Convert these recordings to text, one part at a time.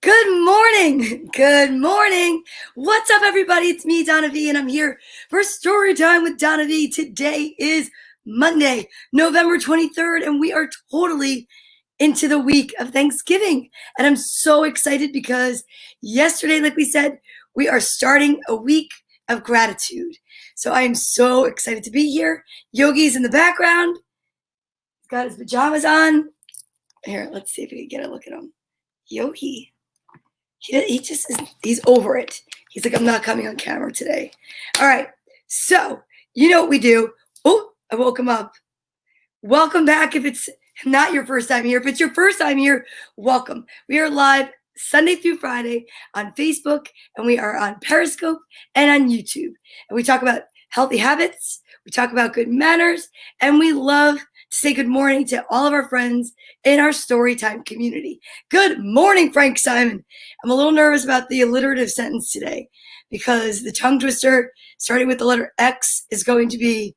Good morning. Good morning. What's up, everybody? It's me, Donna Vee, and I'm here for Story Time with Donna Vee. Today is Monday, November 23rd, and we are totally into the week of Thanksgiving. And I'm so excited because yesterday, like we said, we are starting a week of gratitude. So I am so excited to be here. Yogi's in the background. He's got his pajamas on. Here, let's see if we can get a look at him. Yogi. He just is, he's over it. He's like, I'm not coming on camera today. All right. So, you know what we do. Oh, I woke him up. Welcome back. If it's not your first time here, if it's your first time here, welcome. We are live Sunday through Friday on Facebook, and we are on Periscope and on YouTube. And we talk about healthy habits. We talk about good manners, and we love to say good morning to all of our friends in our Storytime community. Good morning, Frank Simon. I'm a little nervous about the alliterative sentence today because the tongue twister starting with the letter X is going to be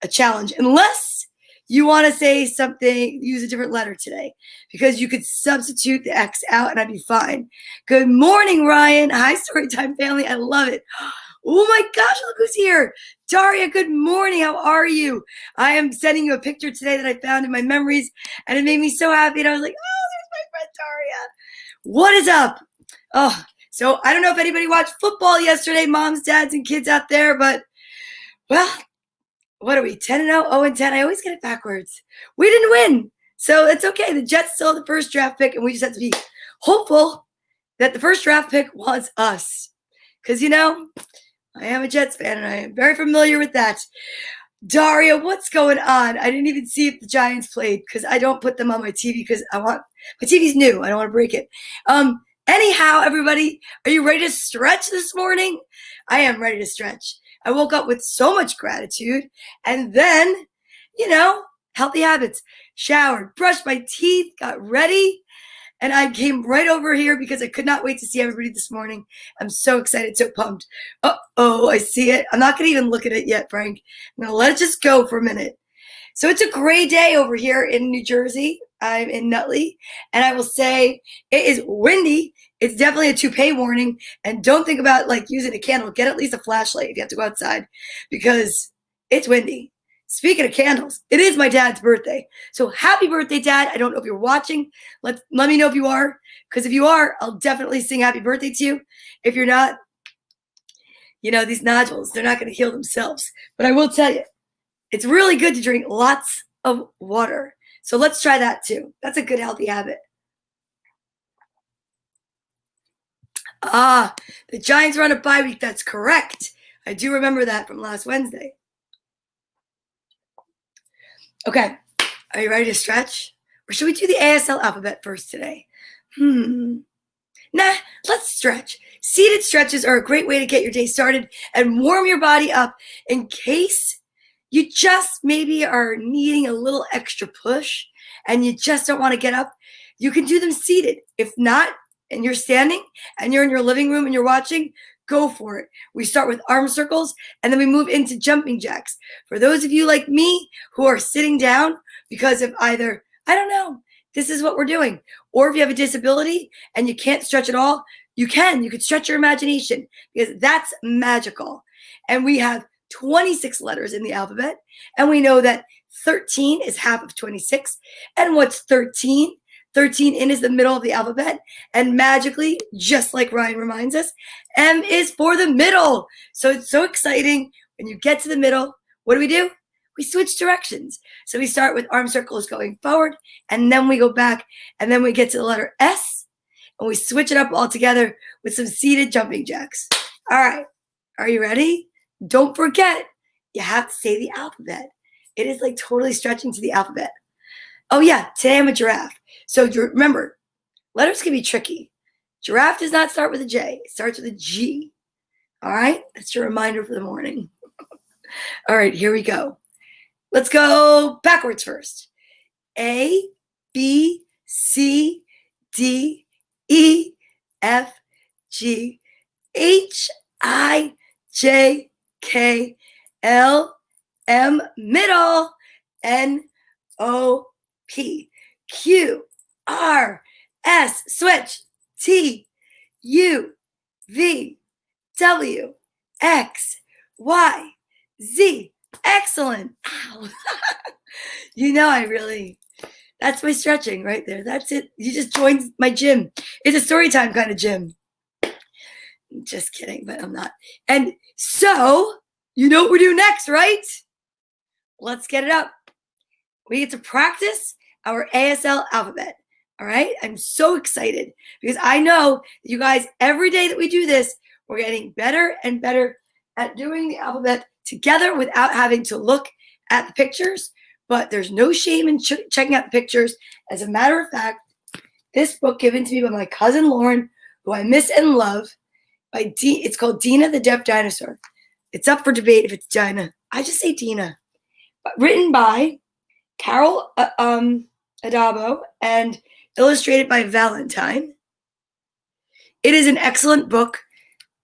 a challenge, unless you want to say something, use a different letter today, because you could substitute the X out and I'd be fine. Good morning, Ryan. Hi, Storytime family. I love it. Oh my gosh, look who's here. Daria, good morning. How are you? I am sending you a picture today that I found in my memories, and it made me so happy. And I was like, oh, there's my friend Daria. What is up? Oh, so I don't know if anybody watched football yesterday, moms, dads, and kids out there, but, well, what are we, 10-0, 0-10? I always get it backwards. We didn't win, so it's okay. The Jets still have the first draft pick, and we just have to be hopeful that the first draft pick was us. Because, you know, I am a Jets fan, and I am very familiar with that. Daria, what's going on? I didn't even see if the Giants played because I don't put them on my TV because my TV's new. I don't want to break it. Anyhow, everybody, are you ready to stretch this morning? I am ready to stretch. I woke up with so much gratitude, and then, you know, healthy habits. Showered, brushed my teeth, got ready. And I came right over here because I could not wait to see everybody this morning. I'm so excited, so pumped. Uh-oh, I see it. I'm not going to even look at it yet, Frank. I'm going to let it just go for a minute. So it's a gray day over here in New Jersey. I'm in Nutley. And I will say it is windy. It's definitely a toupee warning. And don't think about like using a candle. Get at least a flashlight if you have to go outside because it's windy. Speaking of candles, it is my dad's birthday. So happy birthday, Dad. I don't know if you're watching. Let me know if you are, because if you are, I'll definitely sing happy birthday to you. If you're not, you know, these nodules, they're not going to heal themselves. But I will tell you, it's really good to drink lots of water. So let's try that too. That's a good healthy habit. Ah, the Giants are on a bye week. That's correct. I do remember that from last Wednesday. Okay, are you ready to stretch? Or should we do the ASL alphabet first today? Nah, let's stretch. Seated stretches are a great way to get your day started and warm your body up in case you just maybe are needing a little extra push and you just don't want to get up. You can do them seated. If not, and you're standing and you're in your living room and you're watching, go for it. We start with arm circles and then we move into jumping jacks. For those of you like me who are sitting down because of either, I don't know, this is what we're doing. Or if you have a disability and you can't stretch at all, you can stretch your imagination because that's magical. And we have 26 letters in the alphabet. And we know that 13 is half of 26. And what's 13? 13 in is the middle of the alphabet. And magically, just like Ryan reminds us, M is for the middle. So it's so exciting. When you get to the middle, what do? We switch directions. So we start with arm circles going forward, and then we go back, and then we get to the letter S, and we switch it up all together with some seated jumping jacks. All right. Are you ready? Don't forget, you have to say the alphabet. It is like totally stretching to the alphabet. Oh, yeah, today I'm a giraffe. So remember, letters can be tricky. Giraffe does not start with a J. It starts with a G. All right? That's your reminder for the morning. All right, here we go. Let's go backwards first. A, B, C, D, E, F, G, H, I, J, K, L, M, middle, N, O, P, Q, R, S, switch, T, U, V, W, X, Y, Z. Excellent. Ow. That's my stretching right there. That's it. You just joined my gym. It's a story time kind of gym. Just kidding, but I'm not. And so, you know what we're doing next, right? Let's get it up. We get to practice our ASL alphabet. All right. I'm so excited because I know that you guys, every day that we do this, we're getting better and better at doing the alphabet together without having to look at the pictures. But there's no shame in checking out the pictures. As a matter of fact, this book given to me by my cousin Lauren, who I miss and love, it's called Dina the Deaf Dinosaur. It's up for debate if it's Dinah. I just say Dina. But written by Carol Adabo and illustrated by Valentine. It is an excellent book.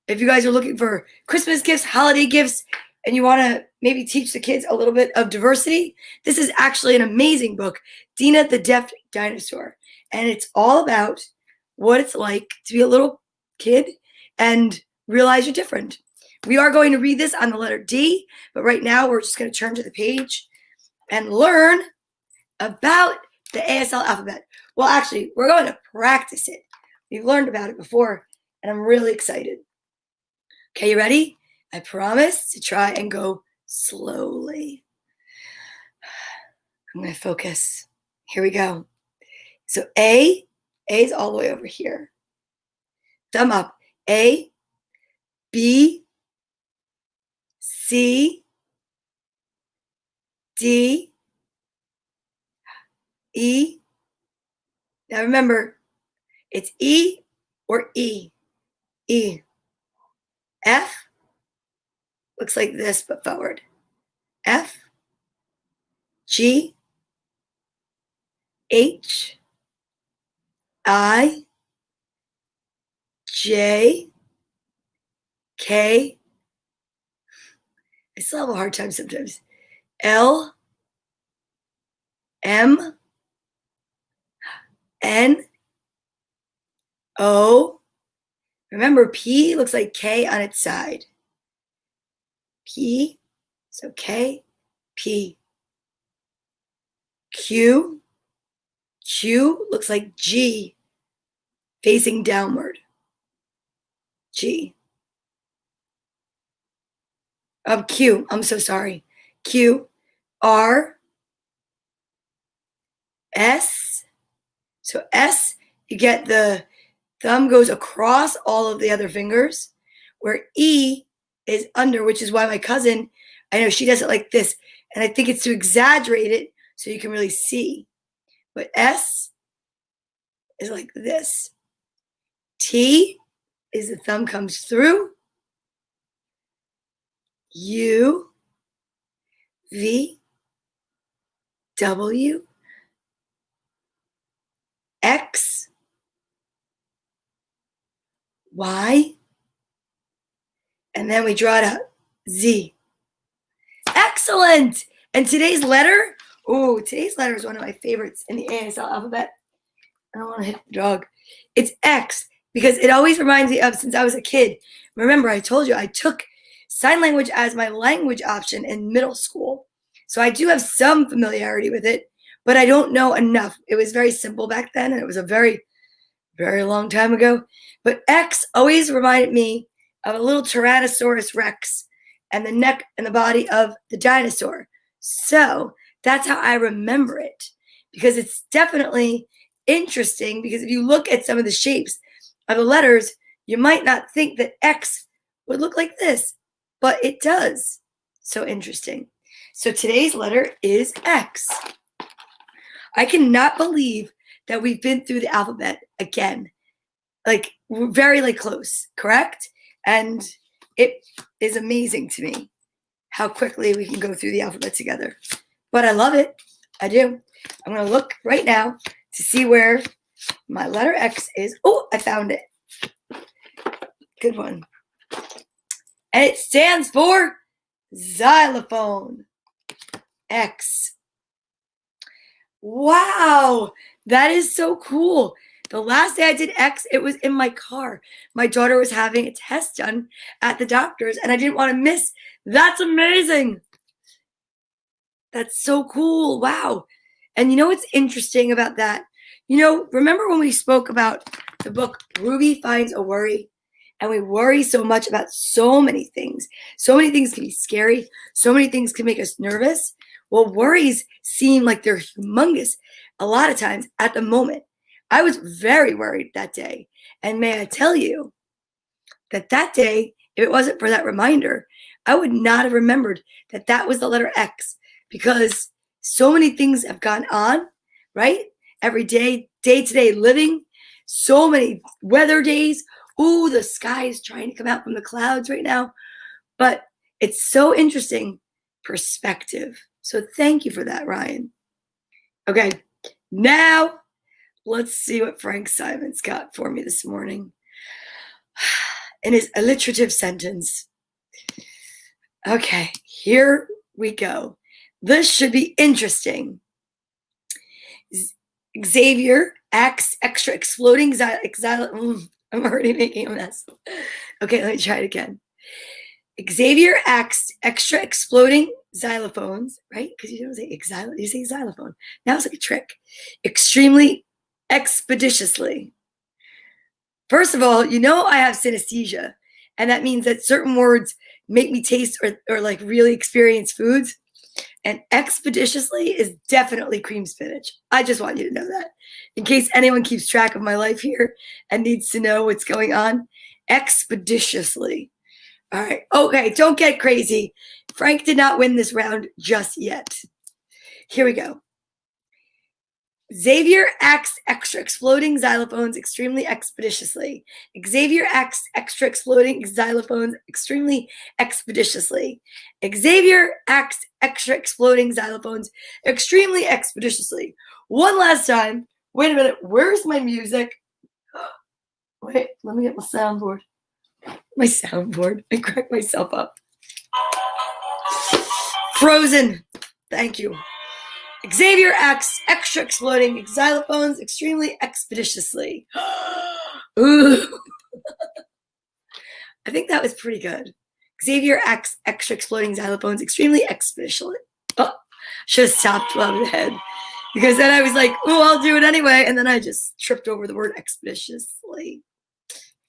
If you guys are looking for Christmas gifts, holiday gifts, and you want to maybe teach the kids a little bit of diversity, this is actually an amazing book, Dina the Deaf Dinosaur. And it's all about what it's like to be a little kid and realize you're different. We are going to read this on the letter D, but right now we're just going to turn to the page and learn about the ASL alphabet. Well, actually, we're going to practice it. We've learned about it before, and I'm really excited. Okay, you ready? I promise to try and go slowly. I'm going to focus. Here we go. So A is all the way over here. Thumb up. A, B, C, D, E. Now remember, it's E or E. E. F looks like this, but forward. F, G, H, I, J, K. I still have a hard time sometimes. L, M, N, O. Remember, P looks like K on its side. P, so K, P. Q, Q looks like G facing downward. G. Q, I'm so sorry. Q, R, S. So S, you get the thumb goes across all of the other fingers, where E is under, which is why my cousin, I know she does it like this, and I think it's to exaggerate it so you can really see. But S is like this. T is the thumb comes through. U, V, W, X, Y, and then we draw it out, Z. Excellent! And today's letter is one of my favorites in the ASL alphabet. I don't want to hit the dog. It's X, because it always reminds me of since I was a kid. Remember, I told you I took sign language as my language option in middle school. So I do have some familiarity with it, but I don't know enough. It was very simple back then, and it was a very, very long time ago. But X always reminded me of a little Tyrannosaurus Rex and the neck and the body of the dinosaur. So that's how I remember it, because it's definitely interesting, because if you look at some of the shapes of the letters, you might not think that X would look like this, but it does. So interesting. So today's letter is X. I cannot believe that we've been through the alphabet again. Like, we're very close, correct? And it is amazing to me how quickly we can go through the alphabet together. But I love it. I do. I'm going to look right now to see where my letter X is. Oh, I found it. Good one. And it stands for xylophone. X. Wow, that is so cool. The last day I did X, it was in my car. My daughter was having a test done at the doctor's, and I didn't want to miss. That's amazing. That's so cool. Wow. And you know what's interesting about that? You know, remember when we spoke about the book Ruby Finds a Worry? And we worry so much about so many things. So many things can be scary. So many things can make us nervous. Well, worries seem like they're humongous a lot of times at the moment. I was very worried that day. And may I tell you that that day, if it wasn't for that reminder, I would not have remembered that that was the letter X, because so many things have gone on, right? Every day, day-to-day living, so many weather days. Ooh, the sky is trying to come out from the clouds right now. But it's so interesting perspective. So thank you for that, Ryan. Okay, now let's see what Frank Simon's got for me this morning in his alliterative sentence. Okay, here we go. This should be interesting. Xavier acts extra exploding I'm already making a mess. Okay, let me try it again. Xavier acts extra exploding xylophones, right? Because you don't say you say xylophone. Now it's like a trick. Extremely expeditiously. First of all, you know I have synesthesia, and that means that certain words make me taste or like really experience foods. And expeditiously is definitely cream spinach. I just want you to know that, in case anyone keeps track of my life here and needs to know what's going on. Expeditiously. All right. Okay, don't get crazy. Frank did not win this round just yet. Here we go. Xavier acts extra exploding xylophones extremely expeditiously. Xavier acts extra exploding xylophones extremely expeditiously. Xavier acts extra exploding xylophones extremely expeditiously. One last time. Wait a minute. Where's my music? Wait, let me get my soundboard. My soundboard. I cracked myself up. Frozen. Thank you. Xavier acts extra exploding xylophones extremely expeditiously. Ooh. I think that was pretty good. Xavier acts extra exploding xylophones extremely expeditiously. Oh, should have stopped above the head, because then I was like, oh, I'll do it anyway. And then I just tripped over the word expeditiously.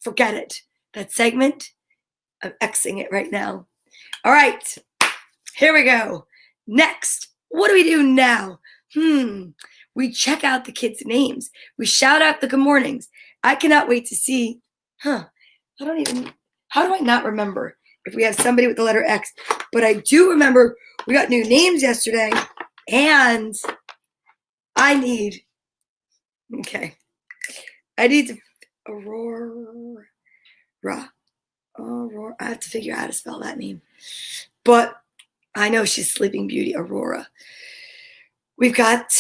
Forget it. That segment, I'm Xing it right now. All right, here we go. Next. What do we do now? We check out the kids' names. We shout out the good mornings. I cannot wait to see, how do I not remember if we have somebody with the letter X? But I do remember we got new names yesterday, and I need to, Aurora. I have to figure out how to spell that name. But I know she's Sleeping Beauty, Aurora. We've got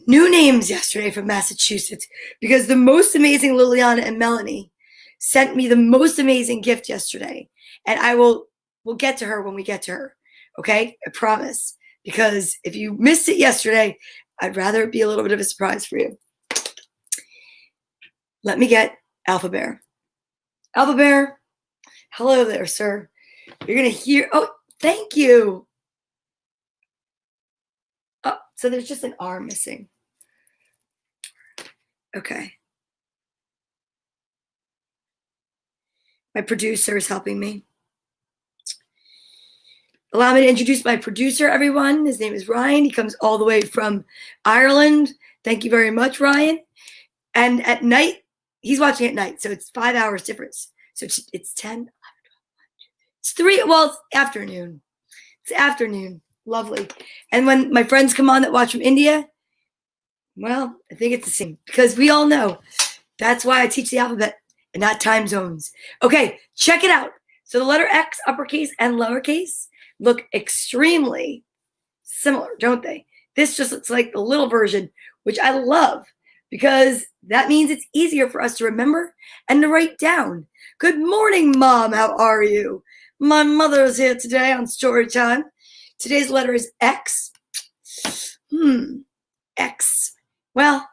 new names yesterday from Massachusetts, because the most amazing Liliana and Melanie sent me the most amazing gift yesterday. And we'll get to her when we get to her. Okay? I promise. Because if you missed it yesterday, I'd rather it be a little bit of a surprise for you. Let me get Alpha Bear. Alpha Bear, hello there, sir. You're going to hear, oh, thank you. Oh, so there's just an R missing. Okay. My producer is helping me. Allow me to introduce my producer, everyone. His name is Ryan. He comes all the way from Ireland. Thank you very much, Ryan. And at night, he's watching at night, so it's 5 hours difference. So it's 10, 11, 12, 1, 2, 3. It's 3, well, it's afternoon. It's afternoon. Lovely. And when my friends come on that watch from India, well, I think it's the same, because we all know that's why I teach the alphabet and not time zones. Okay, check it out. So the letter X, uppercase and lowercase, look extremely similar, don't they? This just looks like the little version, which I love, because that means it's easier for us to remember and to write down. Good morning, Mom. How are you? My mother is here today on story time. Today's letter is X. X. Well,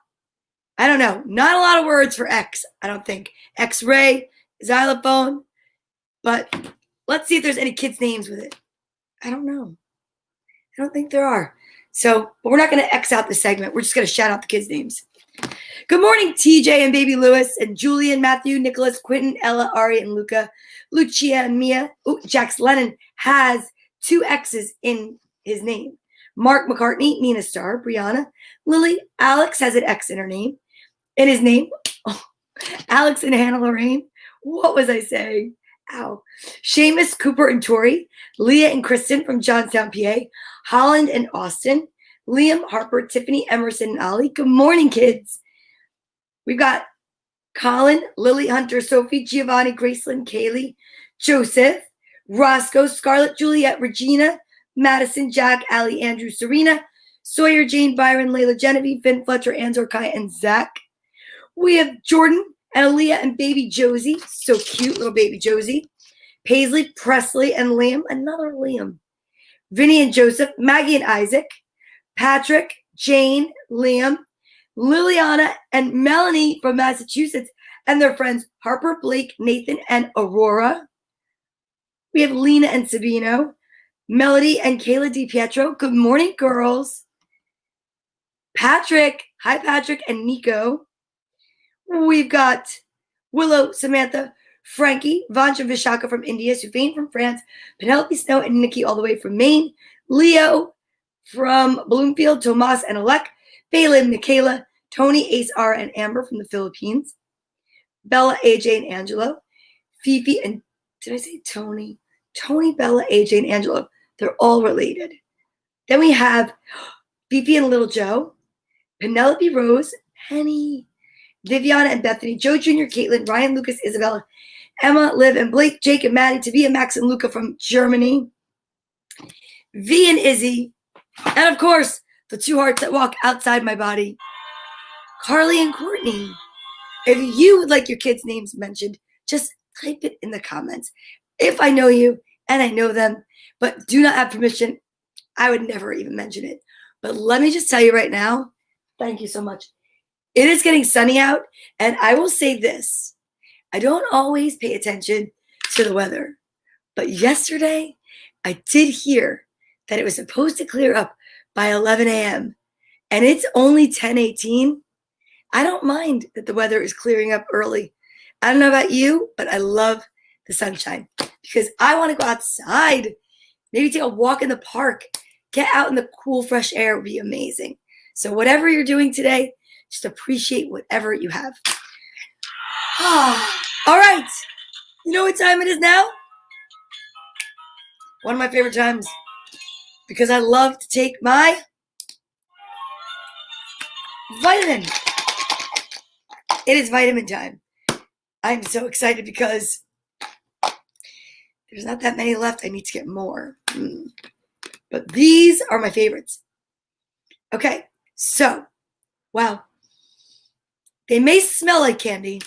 I don't know. Not a lot of words for X, I don't think. X-ray, xylophone. But let's see if there's any kids' names with it. I don't know. I don't think there are. So, but we're not going to X out this segment. We're just going to shout out the kids' names. Good morning, TJ and baby Lewis and Julian, Matthew, Nicholas, Quentin, Ella, Ari, and Luca, Lucia, and Mia. Oh, Jax Lennon has 2 X's in his name. Mark McCartney, Nina Starr, Brianna, Lily, Alex has an X in her name. In his name. Oh, Alex and Hannah Lorraine. What was I saying? Ow. Seamus, Cooper, and Tori. Leah and Kristen from Johnstown, PA. Holland and Austin. Liam, Harper, Tiffany, Emerson, and Ollie. Good morning, kids. We've got Colin, Lily, Hunter, Sophie, Giovanni, Graceland, Kaylee, Joseph, Roscoe, Scarlett, Juliet, Regina, Madison, Jack, Allie, Andrew, Serena, Sawyer, Jane, Byron, Layla, Genevieve, Finn, Fletcher, Anzor, Kai, and Zach. We have Jordan and Aaliyah and baby Josie. So cute, little baby Josie. Paisley, Presley, and Liam. Another Liam. Vinny and Joseph. Maggie and Isaac. Patrick, Jane, Liam, Liliana, and Melanie from Massachusetts. And their friends Harper, Blake, Nathan, and Aurora. We have Lena and Sabino. Melody and Kayla DiPietro. Good morning, girls. Patrick. Hi, Patrick and Nico. We've got Willow, Samantha, Frankie, Vancha Vishaka from India, Sufane from France, Penelope Snow and Nikki all the way from Maine, Leo from Bloomfield, Tomas and Alec, Balin, Michaela, Tony, Ace R, and Amber from the Philippines, Bella, AJ, and Angelo, Fifi, and did I say Tony? Tony, Bella, AJ, and Angelo. They're all related. Then we have Fifi and Little Joe, Penelope Rose, Penny, Viviana and Bethany, Joe Jr., Caitlin, Ryan, Lucas, Isabella, Emma, Liv, and Blake, Jake, and Maddie, Tabia, Max, and Luca from Germany, V and Izzy, and of course, the 2 hearts that walk outside my body, Carly and Courtney. If you would like your kids' names mentioned, just type it in the comments. If I know you and I know them, but do not have permission, I would never even mention it. But let me just tell you right now, thank you so much. It is getting sunny out, and I will say this. I don't always pay attention to the weather, but yesterday I did hear that it was supposed to clear up by 11 a.m., and it's only 10:18. I don't mind that the weather is clearing up early. I don't know about you, but I love the sunshine because I want to go outside, maybe take a walk in the park, get out in the cool, fresh air would be amazing. So whatever you're doing today, just appreciate whatever you have. All right. You know what time it is now? One of my favorite times because I love to take my vitamin. It is vitamin time. I'm so excited because there's not that many left. I need to get more. But these are my favorites. Okay. So, wow. They may smell like candy.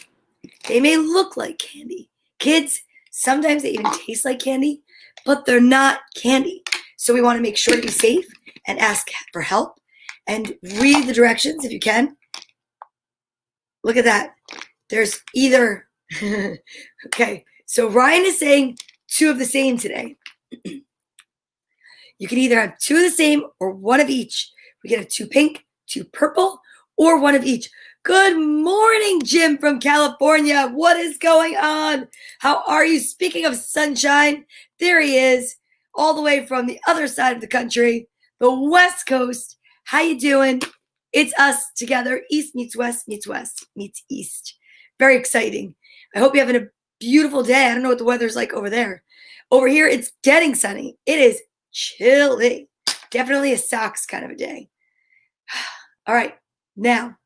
They may look like candy. Kids, sometimes they even taste like candy, but they're not candy. So we want to make sure to be safe and ask for help and read the directions if you can. Look at that. There's either, okay, so Ryan is saying 2 of the same today. You can either have 2 of the same or 1 of each. We can have 2 pink, 2 purple, or 1 of each. Good morning, Jim from California. What is going on? How are you? Speaking of sunshine, there he is, all the way from the other side of the country, the West Coast. How you doing? It's us together. East meets West meets West meets East. Very exciting. I hope you're having a beautiful day. I don't know what the weather's like over there. Over here, it's getting sunny. It is chilly. Definitely a socks kind of a day. All right, now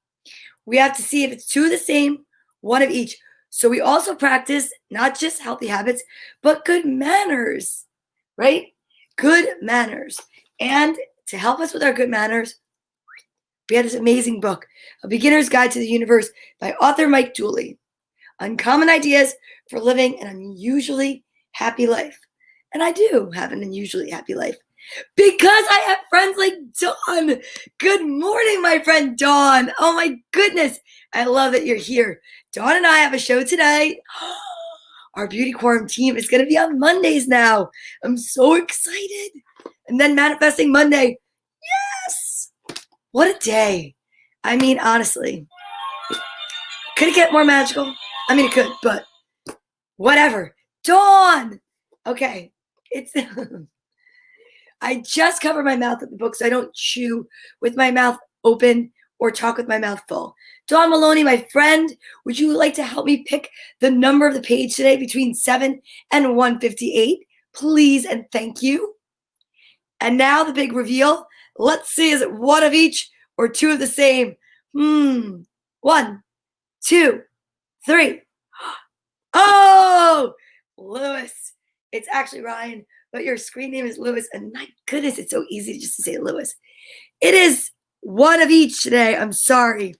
we have to see if it's 2 of the same, 1 of each. So we also practice not just healthy habits, but good manners, right? Good manners. And to help us with our good manners, we had this amazing book, A Beginner's Guide to the Universe by author Mike Dooley. Uncommon Ideas for Living an Unusually Happy Life. And I do have an unusually happy life. Because I have friends like Dawn. Good morning, my friend Dawn. Oh my goodness. I love that you're here. Dawn and I have a show today. Our beauty quorum team is going to be on Mondays now. I'm so excited. And then Manifesting Monday. Yes. What a day. I mean, honestly, could it get more magical? I mean, it could, but whatever. Dawn. Okay. It's I just cover my mouth with the book so I don't chew with my mouth open or talk with my mouth full. Dawn Maloney, my friend, would you like to help me pick the number of the page today between 7 and 158? Please and thank you. And now the big reveal. Let's see, is it one of each or two of the same? 1, 2, 3. Oh, Lewis. It's actually Ryan, but your screen name is Lewis. And my goodness, it's so easy just to say Lewis. It is one of each today. I'm sorry.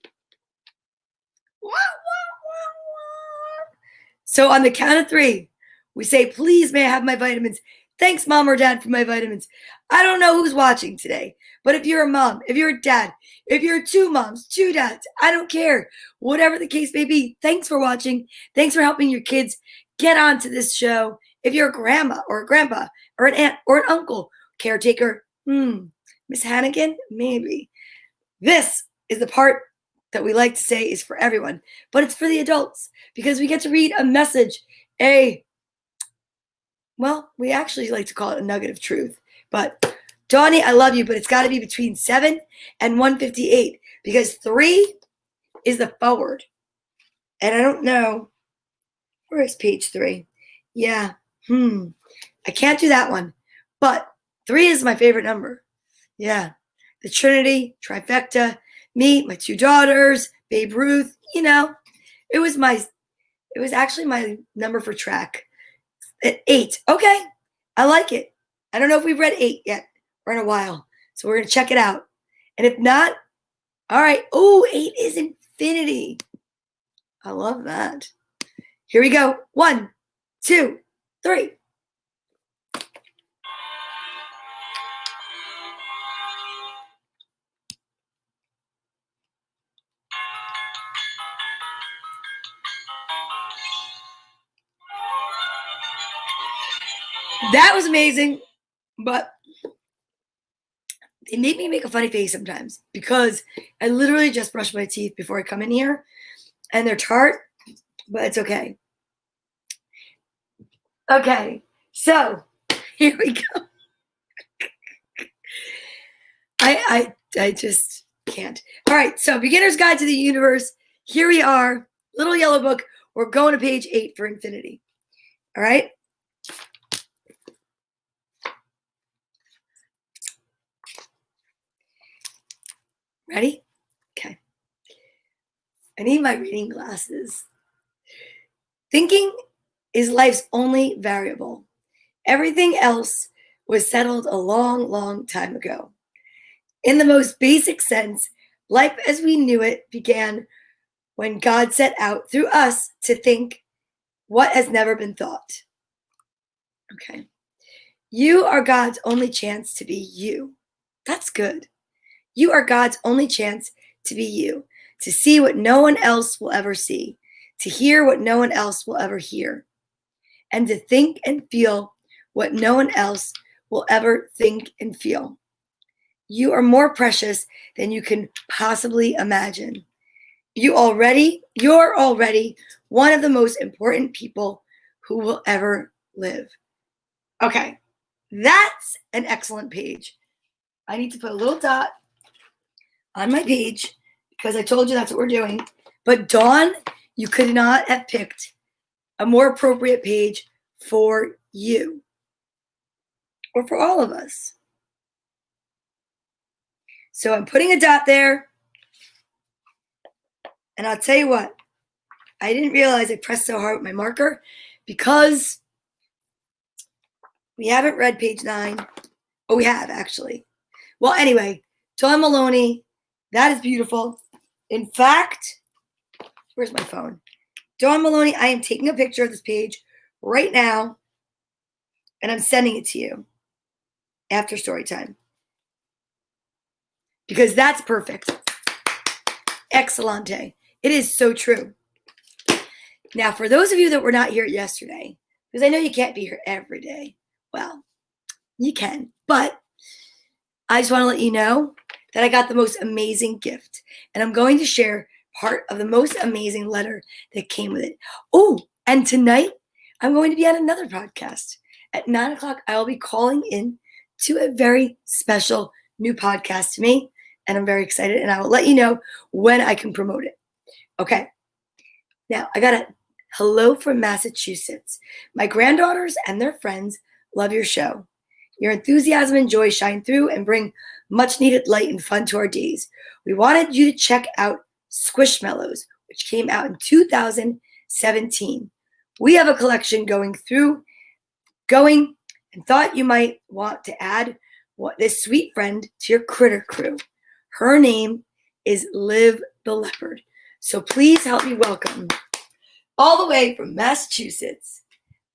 So on the count of 3, we say, please, may I have my vitamins? Thanks, Mom or Dad, for my vitamins. I don't know who's watching today, but if you're a mom, if you're a dad, if you're 2 moms, 2 dads, I don't care. Whatever the case may be, thanks for watching. Thanks for helping your kids get onto this show. If you're a grandma or a grandpa or an aunt or an uncle, caretaker, Miss Hannigan, maybe. This is the part that we like to say is for everyone, but it's for the adults because we get to read a message, we actually like to call it a nugget of truth. But Donnie, I love you, but it's got to be between 7 and 158 because 3 is the forward. And I don't know, where is page 3? Yeah, I can't do that one, but 3 is my favorite number. Yeah, the Trinity, trifecta, me, my 2 daughters, Babe Ruth, it was actually my number for track. At 8. Okay, I like it. I don't know if we've read 8 yet or in a while, so we're going to check it out. And if not, all right. Oh, 8 is infinity. I love that. Here we go. 1, 2, 3. That was amazing, but it made me make a funny face sometimes because I literally just brushed my teeth before I come in here, and they're tart, but it's okay. Okay, so here we go. I just can't. All right, so Beginner's Guide to the Universe. Here we are, little yellow book. We're going to page 8 for infinity. All right. Ready? Okay. I need my reading glasses. Thinking is life's only variable. Everything else was settled a long, long time ago. In the most basic sense, life as we knew it began when God set out through us to think what has never been thought. Okay. You are God's only chance to be you. That's good. You are God's only chance to be you, to see what no one else will ever see, to hear what no one else will ever hear, and to think and feel what no one else will ever think and feel. You are more precious than you can possibly imagine. You're already one of the most important people who will ever live. Okay, that's an excellent page. I need to put a little dot on my page because I told you that's what we're doing. But Dawn, you could not have picked a more appropriate page for you or for all of us. So I'm putting a dot there. And I'll tell you what, I didn't realize I pressed so hard with my marker because we haven't read page 9. Oh, we have actually. Well, anyway, Dawn Maloney, that is beautiful. In fact, where's my phone? Dawn Maloney, I am taking a picture of this page right now, and I'm sending it to you. after story time. Because that's perfect. Excellente. It is so true. Now, for those of you that were not here yesterday, because I know you can't be here every day. Well, you can, but I just want to let you know that I got the most amazing gift, and I'm going to share part of the most amazing letter that came with it. Oh, and tonight I'm going to be on another podcast. At 9 o'clock, I will be calling in to a very special new podcast to me, and I'm very excited, and I will let you know when I can promote it. Okay. Now, I got a hello from Massachusetts. My granddaughters and their friends love your show. Your enthusiasm and joy shine through and bring much needed light and fun to our days. We wanted you to check out Squishmallows, which came out in 2017. We have a collection going and thought you might want to add this sweet friend to your critter crew. Her name is Liv the Leopard. So please help me welcome, all the way from Massachusetts,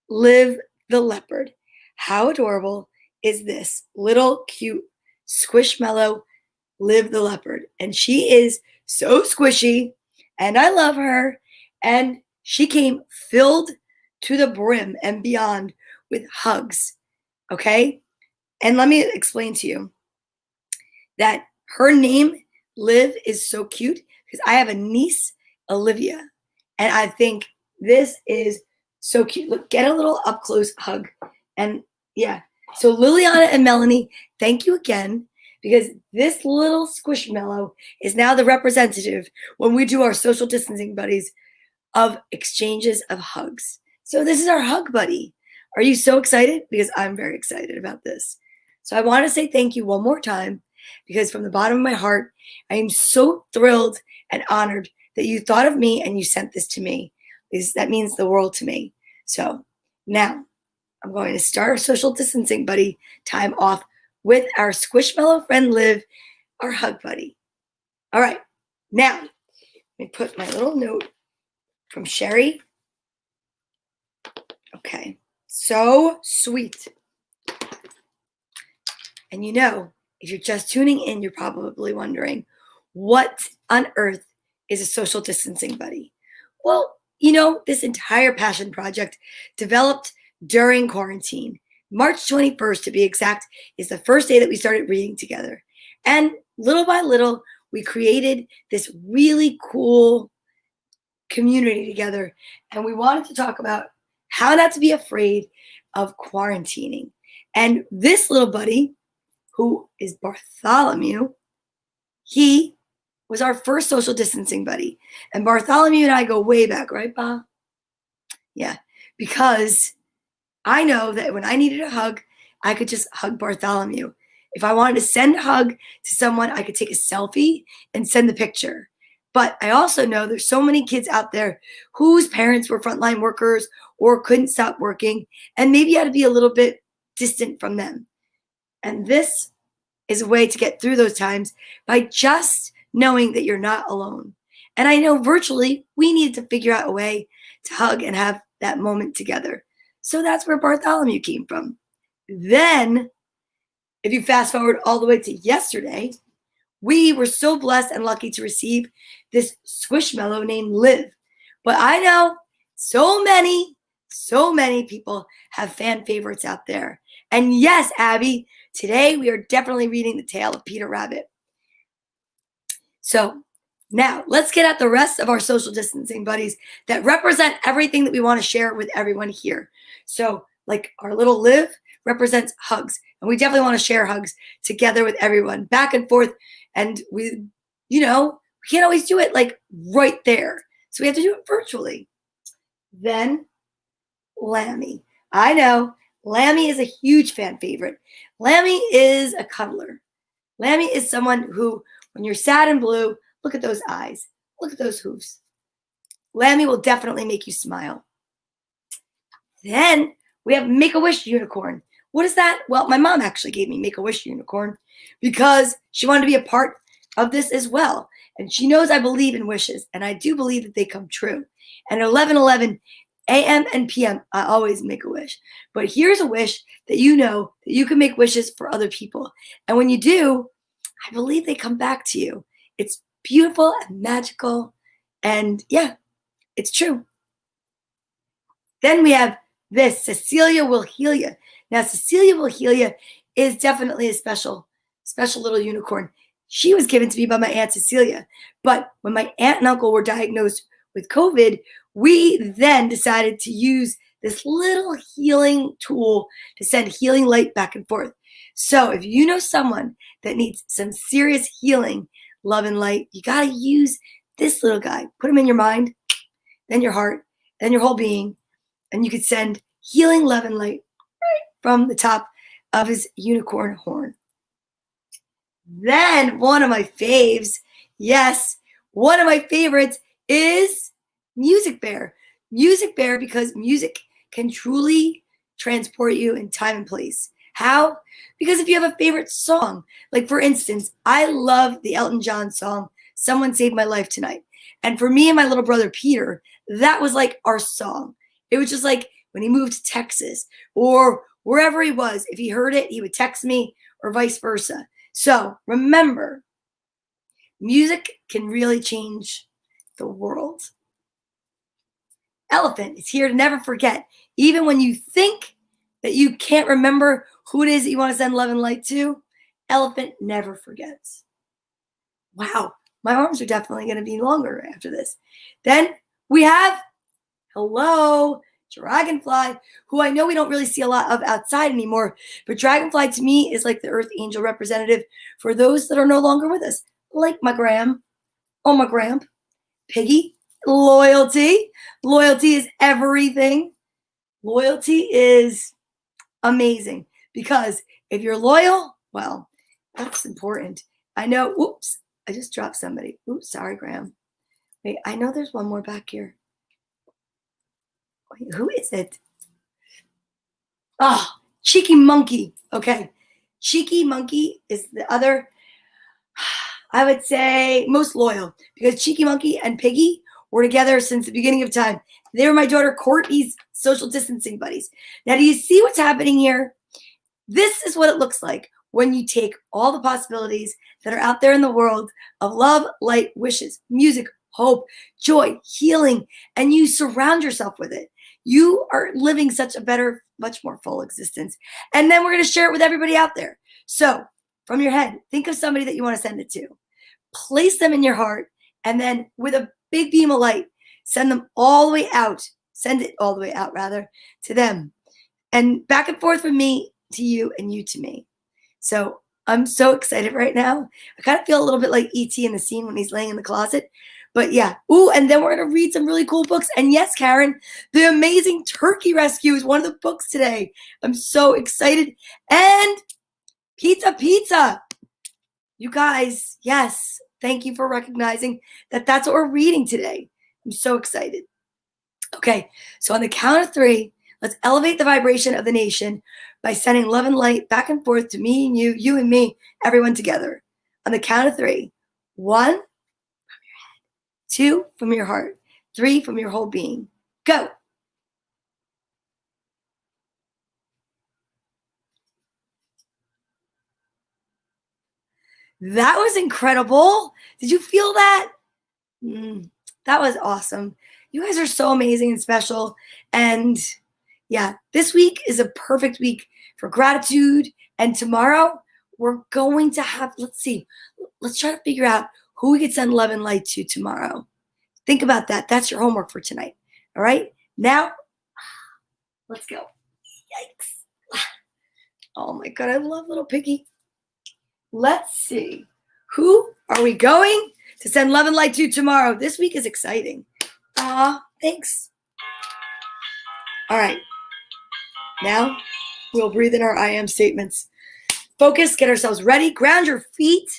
Liv the Leopard. How adorable is this little cute squishmallow Liv the Leopard? And she is so squishy, and I love her. And she came filled to the brim and beyond with hugs. Okay? And let me explain to you that her name, Liv, is so cute because I have a niece, Olivia, and I think this is so cute. Look, get a little up close hug. And yeah, so Liliana and Melanie, thank you again, because this little squishmallow is now the representative when we do our social distancing buddies of exchanges of hugs. So this is our hug buddy. Are you so excited? Because I'm very excited about this. So I want to say thank you one more time, because from the bottom of my heart, I am so thrilled and honored that you thought of me and you sent this to me. That means the world to me. So now I'm going to start our social distancing buddy time off with our squishmallow friend Liv, our hug buddy. All right, now let me put my little note from Sherry. Okay, so sweet. And you know, if you're just tuning in, you're probably wondering, what on earth is a social distancing buddy? Well, you know, this entire passion project developed during quarantine. March 21st, to be exact, is the first day that we started reading together. And little by little, we created this really cool community together. And we wanted to talk about how not to be afraid of quarantining. And this little buddy, who is Bartholomew, he was our first social distancing buddy. And Bartholomew and I go way back, right, Ba? Yeah, because I know that when I needed a hug, I could just hug Bartholomew. If I wanted to send a hug to someone, I could take a selfie and send the picture. But I also know there's so many kids out there whose parents were frontline workers or couldn't stop working, and maybe had to be a little bit distant from them. And this is a way to get through those times by just knowing that you're not alone. And I know virtually we needed to figure out a way to hug and have that moment together. So that's where Bartholomew came from. Then, if you fast forward all the way to yesterday, we were so blessed and lucky to receive this squishmallow named Liv. But I know so many people have fan favorites out there. And yes, Abby, today we are definitely reading the tale of Peter Rabbit. So now let's get at the rest of our social distancing buddies that represent everything that we want to share with everyone here. So like our little Liv represents hugs, and we definitely want to share hugs together with everyone, back and forth. And we can't always do it like right there. So we have to do it virtually. Then Lammy. I know Lammy is a huge fan favorite. Lammy is a cuddler. Lammy is someone who, when you're sad and blue, look at those eyes. Look at those hooves. Lammy will definitely make you smile. Then we have Make-A-Wish Unicorn. What is that? Well, my mom actually gave me Make-A-Wish Unicorn because she wanted to be a part of this as well. And she knows I believe in wishes, and I do believe that they come true. And 11/11, AM and PM, I always make a wish. But here's a wish that you know that you can make wishes for other people. And when you do, I believe they come back to you. It's beautiful and magical. And yeah, it's true. Then we have this, Cecilia will heal you. Now, Cecilia will heal you is definitely a special little unicorn. She was given to me by my Aunt Cecilia. But when my aunt and uncle were diagnosed with COVID, we then decided to use this little healing tool to send healing light back and forth. So if you know someone that needs some serious healing, love and light, you got to use this little guy. Put him in your mind, then your heart, then your whole being, and you could send healing love and light right from the top of his unicorn horn. Then one of my faves, yes, one of my favorites is Music Bear. Music Bear, because music can truly transport you in time and place. How? Because if you have a favorite song, like for instance, I love the Elton John song, Someone Saved My Life Tonight. And for me and my little brother Peter, that was like our song. It was just like when he moved to Texas or wherever he was, if he heard it, he would text me or vice versa. So remember, music can really change the world. Elephant is here to never forget. Even when you think that you can't remember who it is that you want to send love and light to, Elephant never forgets. Wow, my arms are definitely going to be longer after this. Then we have, hello, Dragonfly, who I know we don't really see a lot of outside anymore, but Dragonfly to me is like the Earth Angel representative for those that are no longer with us, like my Gram, oh my Gramp, Piggy, loyalty. Loyalty is everything. Loyalty is amazing because if you're loyal, well, that's important. I know, oops, I just dropped somebody. Oops, sorry, Graham. Wait, I know there's one more back here. Wait, who is it? Oh, Cheeky Monkey. Okay. Cheeky Monkey is the other, I would say, most loyal because Cheeky Monkey and Piggy were together since the beginning of time. They were my daughter Courtney's social distancing buddies. Now, do you see what's happening here? This is what it looks like when you take all the possibilities that are out there in the world of love, light, wishes, music, hope, joy, healing, and you surround yourself with it. You are living such a better, much more full existence. And then we're going to share it with everybody out there. So from your head, think of somebody that you want to send it to. Place them in your heart, and then with a big beam of light, send them all the way out. Send it all the way out, rather, to them. And back and forth from me to you and you to me. So I'm so excited right now. I kind of feel a little bit like E.T. in the scene when he's laying in the closet. But yeah. Ooh, and then we're going to read some really cool books. And yes, Karen, The Amazing Turkey Rescue is one of the books today. I'm so excited. And Pizza. You guys, yes, thank you for recognizing that that's what we're reading today. I'm so excited. Okay, so on the count of 3, let's elevate the vibration of the nation by sending love and light back and forth to me and you and me, everyone together. On the count of 3, 1 from your head, 2 from your heart, 3 from your whole being. Go. That was incredible. Did you feel that? That was awesome. You guys are so amazing and special. And yeah, this week is a perfect week for gratitude. And tomorrow we're going to have, let's try to figure out who we could send love and light to tomorrow. Think about that. That's your homework for tonight. All right. Now, let's go. Yikes. Oh my God. I love little Piggy. Let's see. Who are we going to send love and light to tomorrow? This week is exciting. Thanks. All right. Now we'll breathe in our I am statements. Focus, get ourselves ready, ground your feet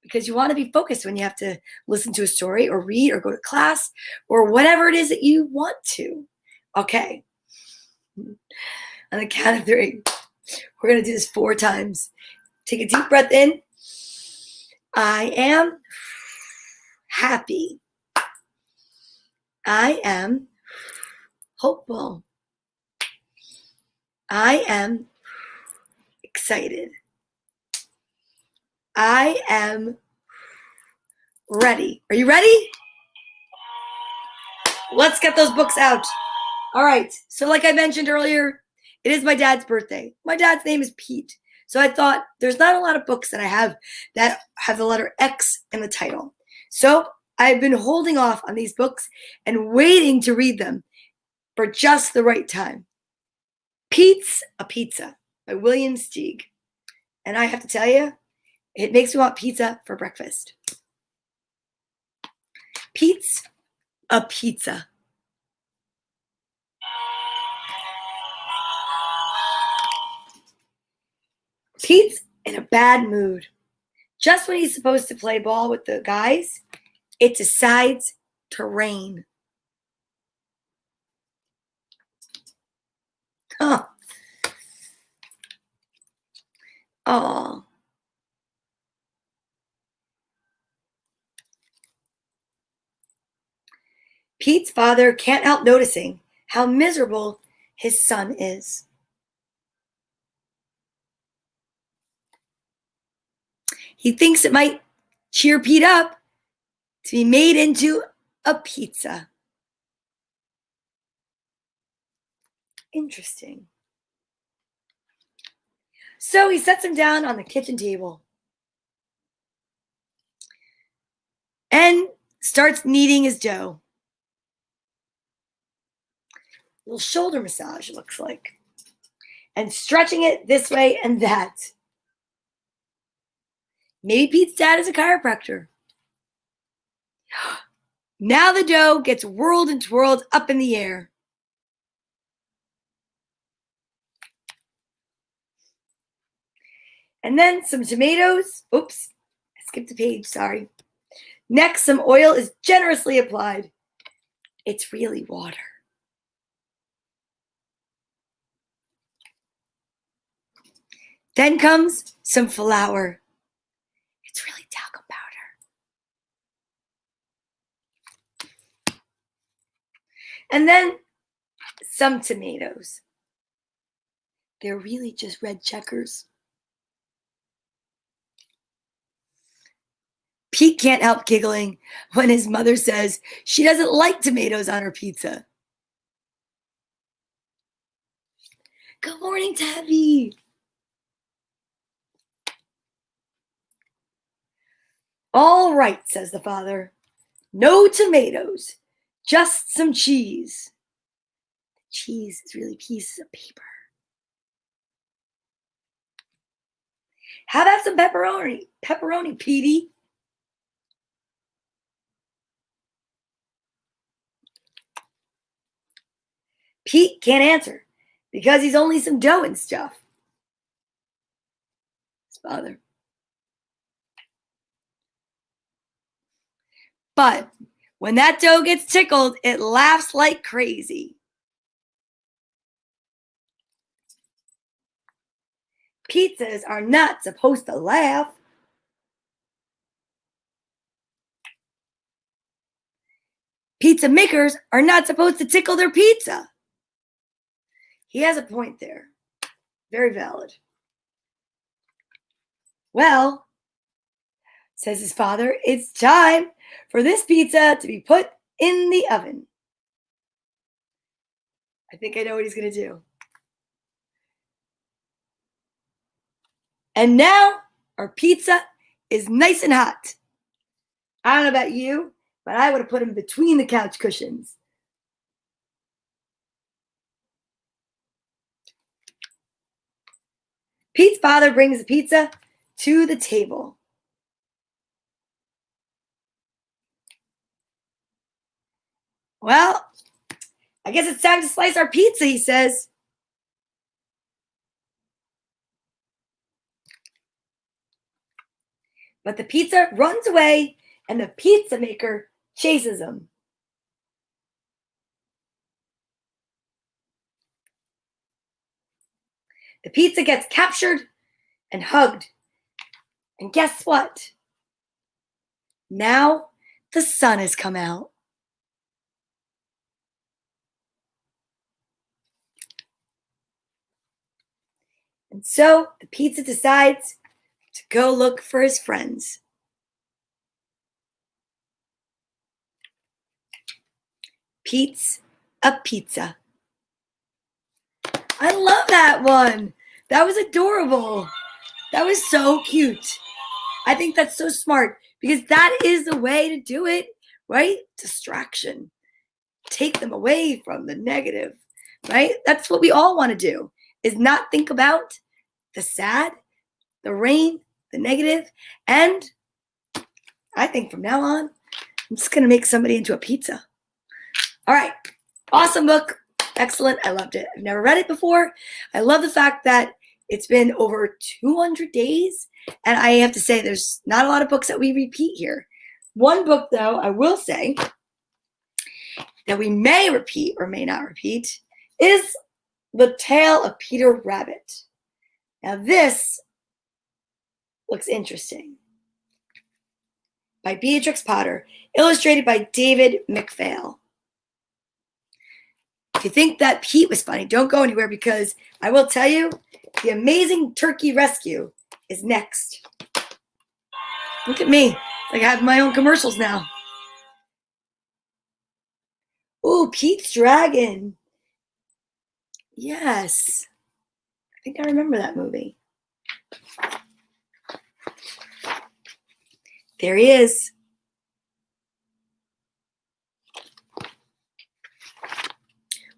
because you want to be focused when you have to listen to a story or read or go to class or whatever it is that you want to. Okay. On the count of 3, we're going to do this 4 times. Take a deep breath in. I am happy. I am hopeful. I am excited. I am ready. Are you ready? Let's get those books out. All right. So like I mentioned earlier, it is my dad's birthday. My dad's name is Pete. So I thought there's not a lot of books that I have that have the letter X in the title. So I've been holding off on these books and waiting to read them for just the right time. Pete's a Pizza by William Steig. And I have to tell you, it makes me want pizza for breakfast. Pete's a Pizza. Pete's in a bad mood. Just when he's supposed to play ball with the guys, it decides to rain. Huh. Oh. Pete's father can't help noticing how miserable his son is. He thinks it might cheer Pete up to be made into a pizza. Interesting. So he sets him down on the kitchen table and starts kneading his dough. A little shoulder massage, it looks like. And stretching it this way and that. Maybe Pete's dad is a chiropractor. Now the dough gets whirled and twirled up in the air. And then some tomatoes. Oops, I skipped a page, sorry. Next, some oil is generously applied. It's really water. Then comes some flour. It's really talcum powder. And then some tomatoes. They're really just red checkers. Pete can't help giggling when his mother says she doesn't like tomatoes on her pizza. Good morning, Tabby. All right, says the father. No tomatoes, just some cheese. The cheese is really pieces of paper. How about some pepperoni? Pepperoni, Petey. Pete can't answer because he's only some dough and stuff. His father. But when that dough gets tickled, it laughs like crazy. Pizzas are not supposed to laugh. Pizza makers are not supposed to tickle their pizza. He has a point there. Very valid. Well, says his father, it's time for this pizza to be put in the oven. I think I know what he's going to do. And now our pizza is nice and hot. I don't know about you, but I would have put him between the couch cushions. Pete's father brings the pizza to the table. Well, I guess it's time to slice our pizza, he says. But the pizza runs away and the pizza maker chases him. The pizza gets captured and hugged. And guess what? Now the sun has come out. And so the pizza decides to go look for his friends. Pete's a pizza. I love that one. That was adorable. That was so cute. I think that's so smart because that is the way to do it, right? Distraction. Take them away from the negative, right? That's what we all want to do, is not think about the sad, the rain, the negative. And I think from now on, I'm just going to make somebody into a pizza. All right. Awesome book. Excellent. I loved it. I've never read it before. I love the fact that it's been over 200 days. And I have to say, there's not a lot of books that we repeat here. One book, though, I will say that we may repeat or may not repeat is The Tale of Peter Rabbit. Now, this looks interesting. By Beatrix Potter, illustrated by David McPhail. If you think that Pete was funny, don't go anywhere because I will tell you, The Amazing Turkey Rescue is next. Look at me. It's like I have my own commercials now. Ooh, Pete's Dragon. Yes. I think I remember that movie. There he is.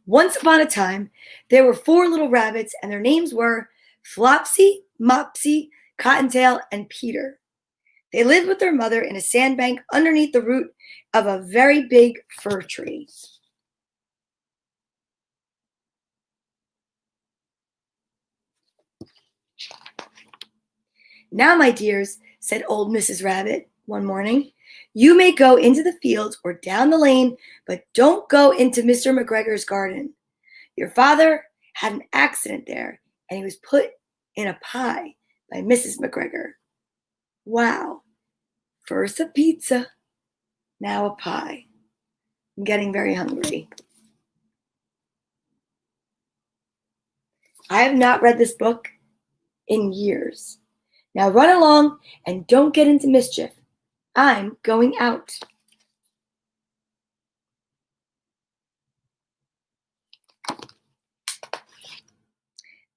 Once upon a time, there were 4 little rabbits, and their names were Flopsy, Mopsy, Cottontail, and Peter. They lived with their mother in a sandbank underneath the root of a very big fir tree. Now, my dears, said old Mrs. Rabbit one morning, you may go into the fields or down the lane, but don't go into Mr. McGregor's garden. Your father had an accident there, and he was put in a pie by Mrs. McGregor. Wow. First a pizza, now a pie. I'm getting very hungry. I have not read this book in years. Now run along and don't get into mischief. I'm going out.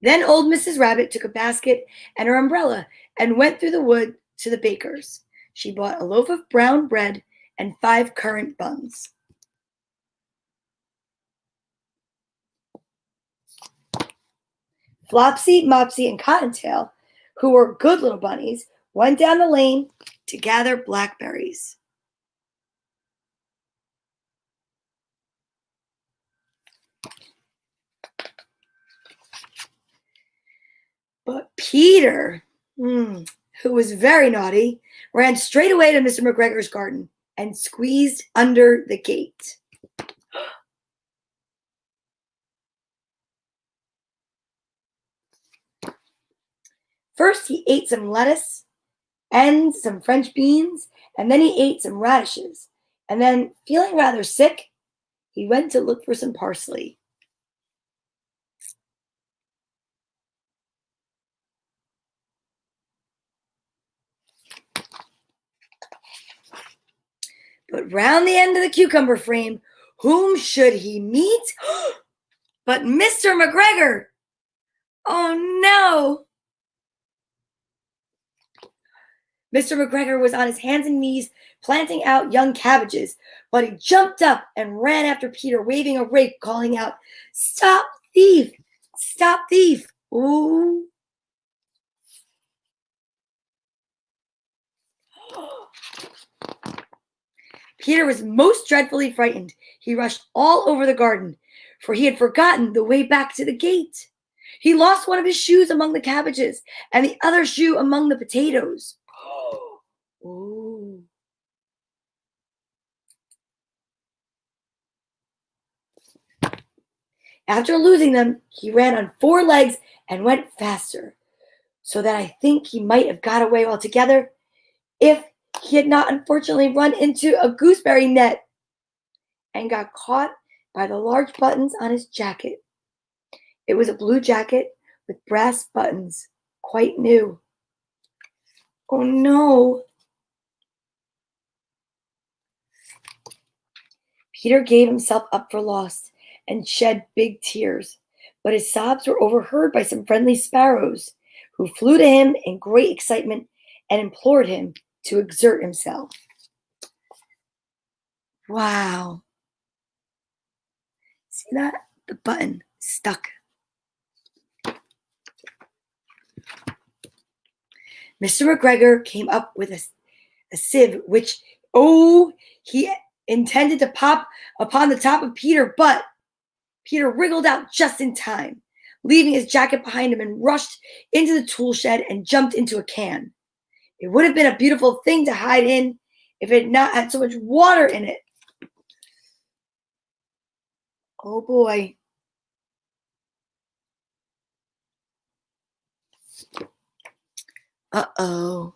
Then old Mrs. Rabbit took a basket and her umbrella and went through the wood to the baker's. She bought a loaf of brown bread and 5 currant buns. Flopsy, Mopsy, and Cottontail, who were good little bunnies, went down the lane to gather blackberries. But Peter, who was very naughty, ran straight away to Mr. McGregor's garden and squeezed under the gate. First, he ate some lettuce and some French beans, and then he ate some radishes. And then, feeling rather sick, he went to look for some parsley. But round the end of the cucumber frame, whom should he meet? But Mr. McGregor! Oh no! Mr. McGregor was on his hands and knees planting out young cabbages, but he jumped up and ran after Peter, waving a rake, calling out, "Stop thief! Stop thief!" Ooh. Peter was most dreadfully frightened. He rushed all over the garden, for he had forgotten the way back to the gate. He lost one of his shoes among the cabbages and the other shoe among the potatoes. Ooh. After losing them, he ran on 4 legs and went faster, so that I think he might have got away altogether if he had not unfortunately run into a gooseberry net and got caught by the large buttons on his jacket. It was a blue jacket with brass buttons, quite new. Oh no! Peter gave himself up for lost and shed big tears, but his sobs were overheard by some friendly sparrows, who flew to him in great excitement and implored him to exert himself. Wow. See that? The button stuck. Mr. McGregor came up with a sieve, which, he intended to pop upon the top of Peter, but Peter wriggled out just in time, leaving his jacket behind him, and rushed into the tool shed and jumped into a can. It would have been a beautiful thing to hide in if it had not had so much water in it. Oh boy. Uh-oh.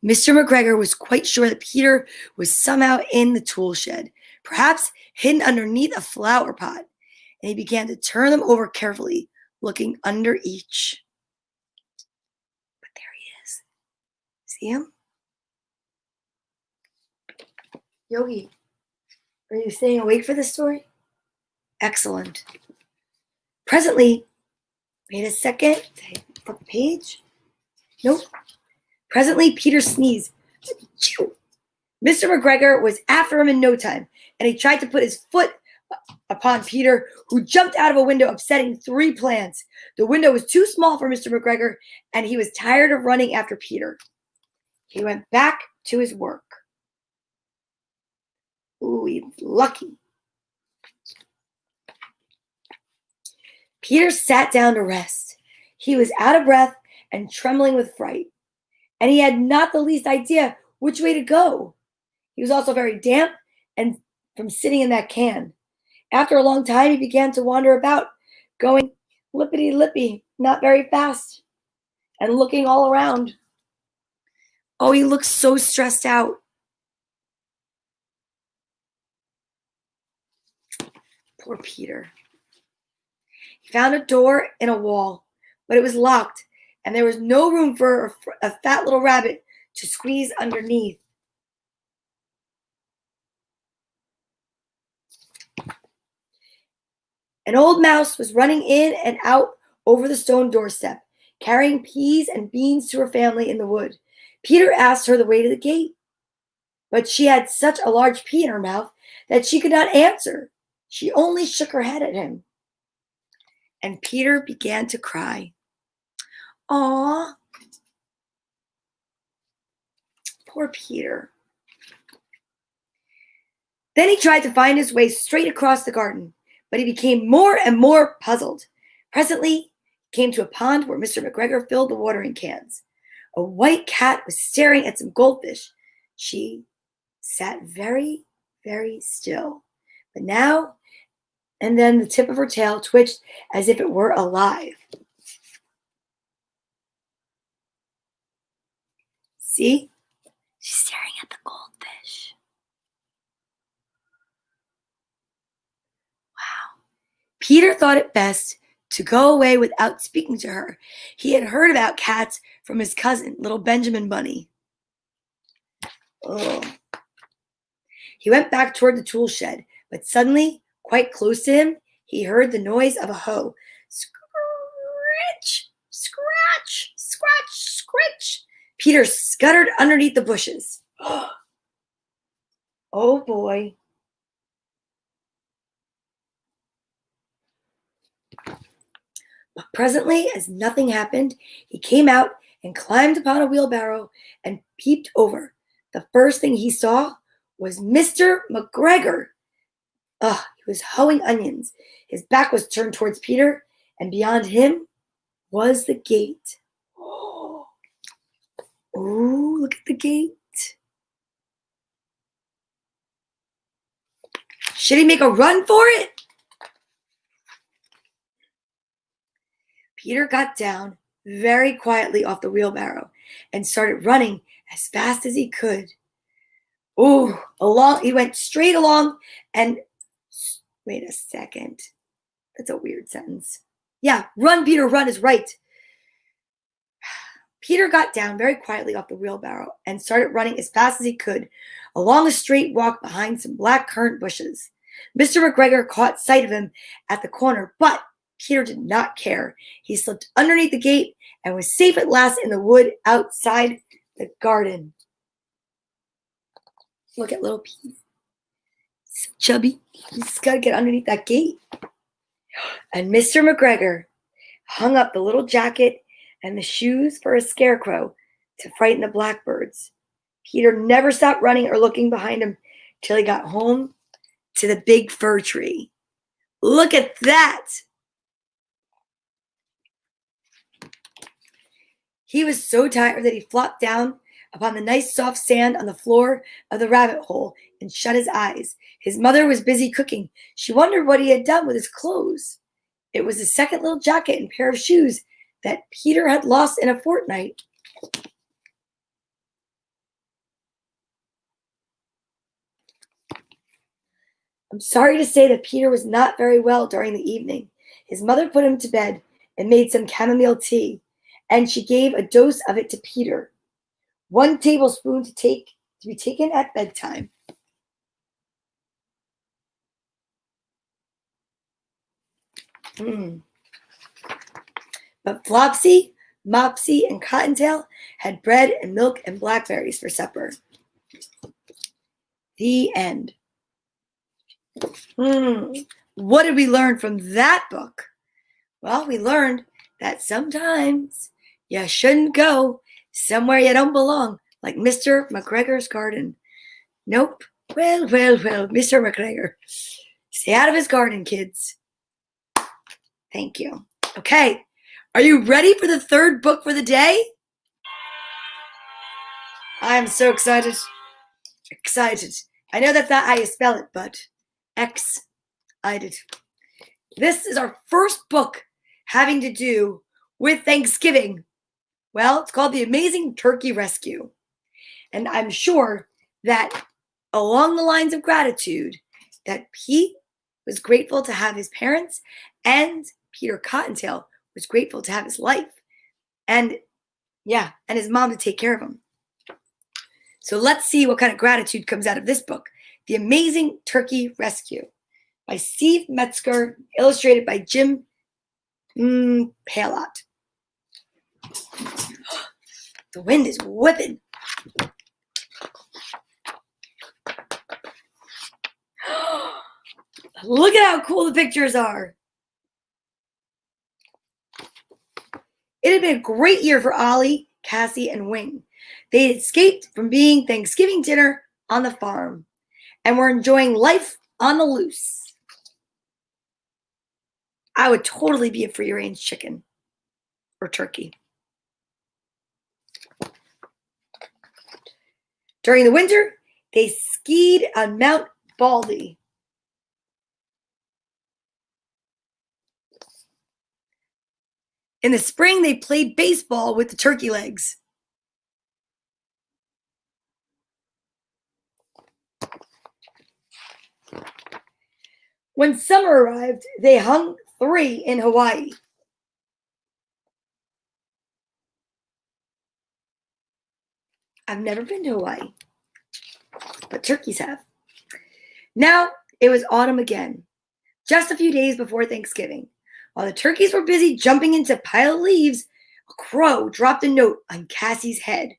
Mr. McGregor was quite sure that Peter was somehow in the tool shed, perhaps hidden underneath a flower pot, and he began to turn them over carefully, looking under each. But there he is. See him? Yogi, are you staying awake for this story? Excellent. Presently, wait a second. Did I flip the page? Nope. Presently, Peter sneezed. Achoo! Mr. McGregor was after him in no time, and he tried to put his foot upon Peter, who jumped out of a window, upsetting 3 plants. The window was too small for Mr. McGregor, and he was tired of running after Peter. He went back to his work. Ooh, he's lucky. Peter sat down to rest. He was out of breath and trembling with fright, and he had not the least idea which way to go. He was also very damp and from sitting in that can. After a long time, he began to wander about, going lippity-lippy, not very fast, and looking all around. Oh, he looked so stressed out. Poor Peter. He found a door in a wall, but it was locked, and there was no room for a fat little rabbit to squeeze underneath. An old mouse was running in and out over the stone doorstep, carrying peas and beans to her family in the wood. Peter asked her the way to the gate, but she had such a large pea in her mouth that she could not answer. She only shook her head at him. And Peter began to cry. Aw, poor Peter. Then he tried to find his way straight across the garden, but he became more and more puzzled. Presently, he came to a pond where Mr. McGregor filled the watering cans. A white cat was staring at some goldfish. She sat very, very still, but now and then the tip of her tail twitched as if it were alive. See? She's staring at the goldfish. Wow. Peter thought it best to go away without speaking to her. He had heard about cats from his cousin, little Benjamin Bunny. Ugh. He went back toward the tool shed, but suddenly, quite close to him, he heard the noise of a hoe. Scratch, scratch, scratch, scratch. Peter scuttered underneath the bushes. Oh boy. But presently, as nothing happened, he came out and climbed upon a wheelbarrow and peeped over. The first thing he saw was Mr. McGregor. He was hoeing onions. His back was turned towards Peter, and beyond him was the gate. Oh, look at the gate. Should he make a run for it? Peter got down very quietly off the wheelbarrow and started running as fast as he could. He went straight along and wait a second. That's a weird sentence. Yeah, run, Peter, run is right. Peter got down very quietly off the wheelbarrow and started running as fast as he could along a straight walk behind some black currant bushes. Mr. McGregor caught sight of him at the corner, but Peter did not care. He slipped underneath the gate and was safe at last in the wood outside the garden. Look at little Pete. So chubby. He's got to get underneath that gate. And Mr. McGregor hung up the little jacket and the shoes for a scarecrow to frighten the blackbirds. Peter never stopped running or looking behind him till he got home to the big fir tree. Look at that! He was so tired that he flopped down upon the nice soft sand on the floor of the rabbit hole and shut his eyes. His mother was busy cooking. She wondered what he had done with his clothes. It was his second little jacket and pair of shoes that Peter had lost in a fortnight. I'm sorry to say that Peter was not very well during the evening. His mother put him to bed and made some chamomile tea, and she gave a dose of it to Peter. 1 tablespoon to be taken at bedtime. But Flopsy, Mopsy, and Cottontail had bread and milk and blackberries for supper. The end. What did we learn from that book? Well, we learned that sometimes you shouldn't go somewhere you don't belong, like Mr. McGregor's garden. Nope. Well, Mr. McGregor. Stay out of his garden, kids. Thank you. Okay. Are you ready for the third book for the day? I'm so excited. Excited. I know that's not how you spell it, but excited. This is our first book having to do with Thanksgiving. Well, it's called The Amazing Turkey Rescue. And I'm sure that along the lines of gratitude, that Pete was grateful to have his parents, and Peter Cottontail was grateful to have his life. And his mom to take care of him. So let's see what kind of gratitude comes out of this book, The Amazing Turkey Rescue, by Steve Metzger, illustrated by Jim Palott. The wind is whipping. Look at how cool the pictures are. It had been a great year for Ollie, Cassie, and Wing. They had escaped from being Thanksgiving dinner on the farm and were enjoying life on the loose. I would totally be a free-range chicken or turkey. During the winter, they skied on Mount Baldy. In the spring, they played baseball with the turkey legs. When summer arrived, they hung 3 in Hawaii. I've never been to Hawaii, but turkeys have. Now it was autumn again, just a few days before Thanksgiving. While the turkeys were busy jumping into a pile of leaves, a crow dropped a note on Cassie's head.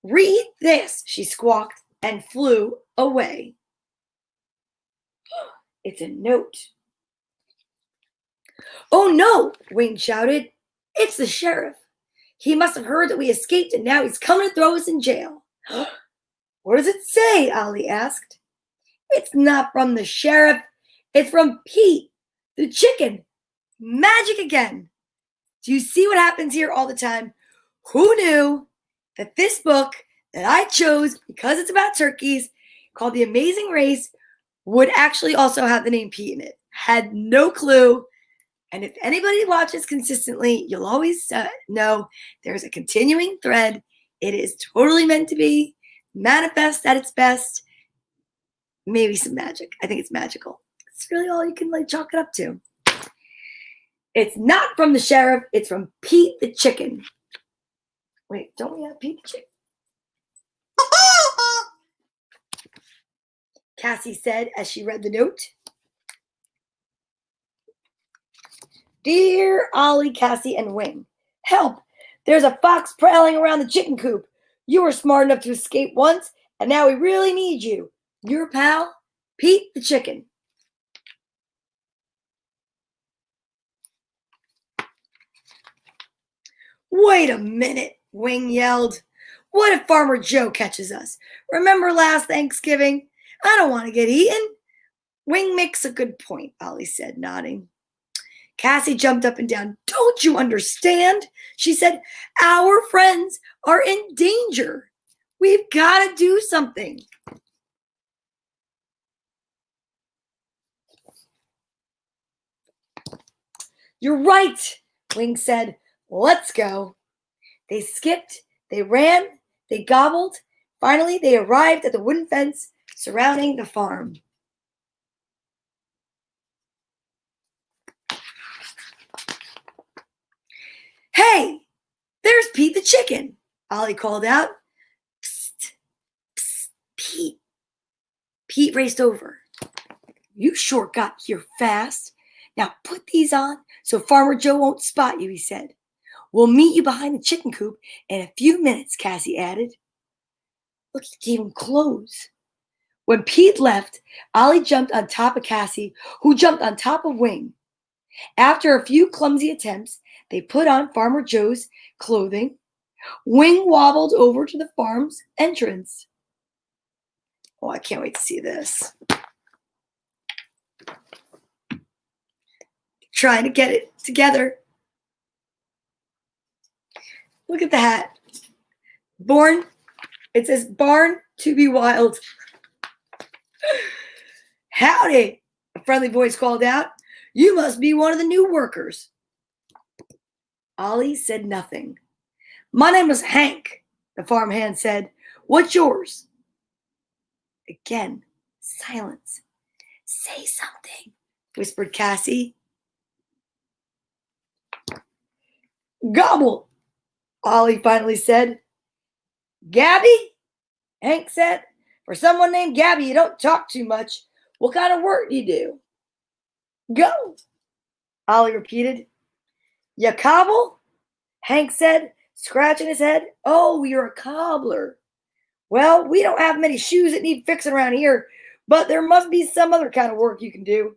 "Read this," she squawked, and flew away. It's a note. "Oh no," Wayne shouted. "It's the sheriff. He must have heard that we escaped and now he's coming to throw us in jail." "What does it say?" Ollie asked. "It's not from the sheriff. It's from Pete, the chicken. Magic again. Do you see what happens here all the time? Who knew that this book that I chose, because it's about turkeys, called The Amazing Race, would actually also have the name Pete in it? Had no clue. And if anybody watches consistently, you'll always know there's a continuing thread. It is totally meant to be manifest at its best. Maybe some magic. I think it's magical. It's really all you can chalk it up to. It's not from the sheriff. It's from Pete the chicken. Wait, don't we have Pete the chicken? Cassie said as she read the note. Dear Ollie, Cassie, and Wing, help! There's a fox prowling around the chicken coop. You were smart enough to escape once, and now we really need you. Your pal, Pete the chicken. Wait a minute, Wing yelled. What if Farmer Joe catches us? Remember last Thanksgiving? I don't want to get eaten. Wing makes a good point, Ollie said, nodding. Cassie jumped up and down. Don't you understand? She said, our friends are in danger. We've got to do something. You're right, Wing said. Let's go. They skipped, they ran, they gobbled. Finally, they arrived at the wooden fence surrounding the farm. Hey, there's Pete the chicken, Ollie called out. Psst, psst, Pete. Pete raced over. You sure got here fast. Now put these on so Farmer Joe won't spot you, he said. We'll meet you behind the chicken coop in a few minutes, Cassie added. Look, he gave him clothes. When Pete left, Ollie jumped on top of Cassie, who jumped on top of Wing. After a few clumsy attempts, they put on Farmer Joe's clothing. Wing wobbled over to the farm's entrance. Oh, I can't wait to see this. Trying to get it together. Look at the hat. It says Barn to be Wild. Howdy, a friendly voice called out. You must be one of the new workers. Ollie said nothing. My name is Hank, the farmhand said. What's yours? Again, silence. Say something, whispered Cassie. Gobble, Ollie finally said. Gabby? Hank said. For someone named Gabby, you don't talk too much. What kind of work do you do? Go, Ollie repeated. You cobble? Hank said, scratching his head. Oh, you're a cobbler. Well, we don't have many shoes that need fixing around here, but there must be some other kind of work you can do.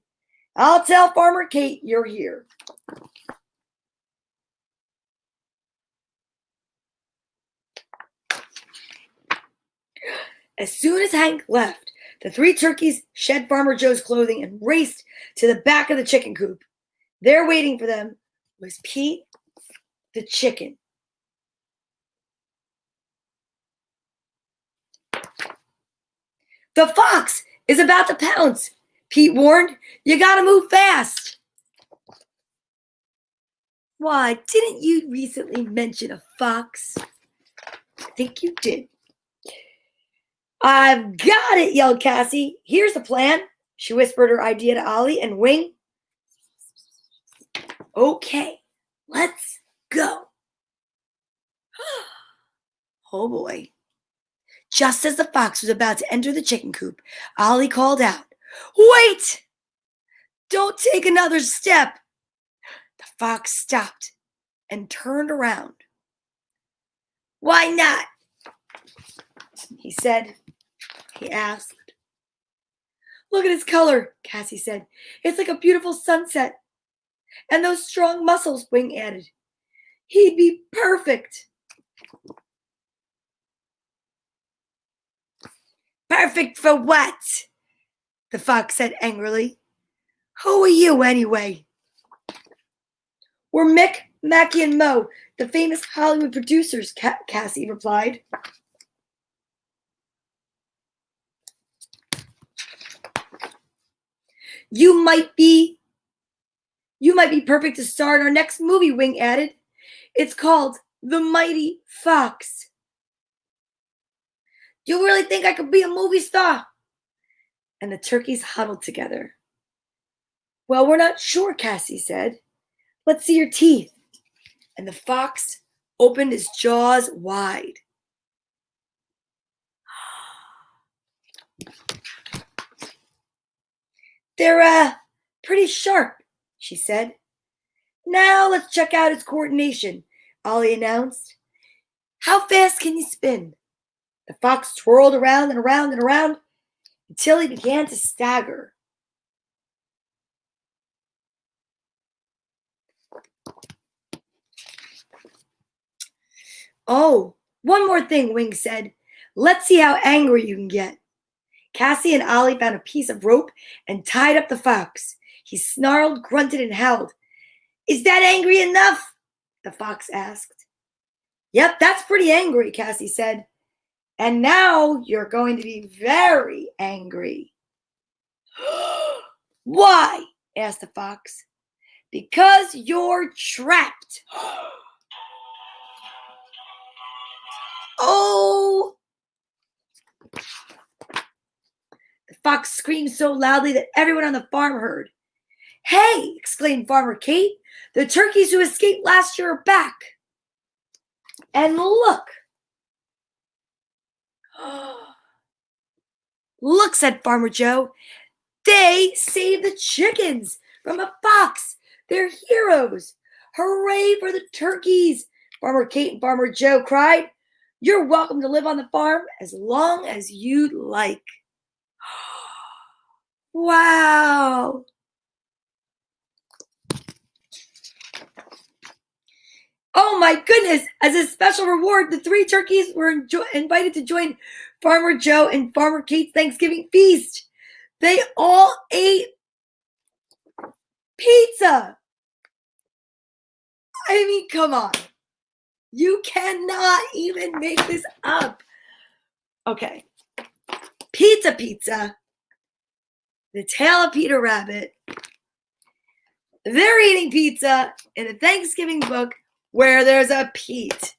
I'll tell Farmer Kate you're here. As soon as Hank left, the three turkeys shed Farmer Joe's clothing and raced to the back of the chicken coop. There waiting for them was Pete the chicken. The fox is about to pounce, Pete warned. You gotta move fast. Why, didn't you recently mention a fox? I think you did. I've got it, yelled Cassie. Here's the plan. She whispered her idea to Ollie and Wing. Okay, let's go. Oh boy. Just as the fox was about to enter the chicken coop, Ollie called out, Wait! Don't take another step. The fox stopped and turned around. Why not? He said. He asked. Look at his color, Cassie said. It's like a beautiful sunset. And those strong muscles, Wing added. He'd be perfect. Perfect for what? The fox said angrily. Who are you anyway? We're Mick, Mackie, and Mo, the famous Hollywood producers, Cassie replied. You might be perfect to star in our next movie, Wing added. It's called The Mighty Fox. You really think I could be a movie star? And the turkeys huddled together. Well, we're not sure, Cassie said. Let's see your teeth. And the fox opened his jaws wide. They're pretty sharp, she said. Now let's check out his coordination, Ollie announced. How fast can you spin? The fox twirled around and around and around until he began to stagger. Oh, one more thing, Wing said. Let's see how angry you can get. Cassie and Ollie found a piece of rope and tied up the fox. He snarled, grunted, and howled. Is that angry enough? The fox asked. Yep, that's pretty angry, Cassie said. And now you're going to be very angry. Why? Asked the fox. Because you're trapped. Oh! The fox screamed so loudly that everyone on the farm heard. Hey, exclaimed Farmer Kate, the turkeys who escaped last year are back. And look. Look, said Farmer Joe. They saved the chickens from a fox. They're heroes. Hooray for the turkeys, Farmer Kate and Farmer Joe cried. You're welcome to live on the farm as long as you'd like. Wow. Oh my goodness, as a special reward, the 3 turkeys were invited to join Farmer Joe and Farmer Kate's Thanksgiving feast. They all ate pizza. I mean, come on. You cannot even make this up. Okay. Pizza. The Tale of Peter Rabbit. They're eating pizza in a Thanksgiving book where there's a Pete.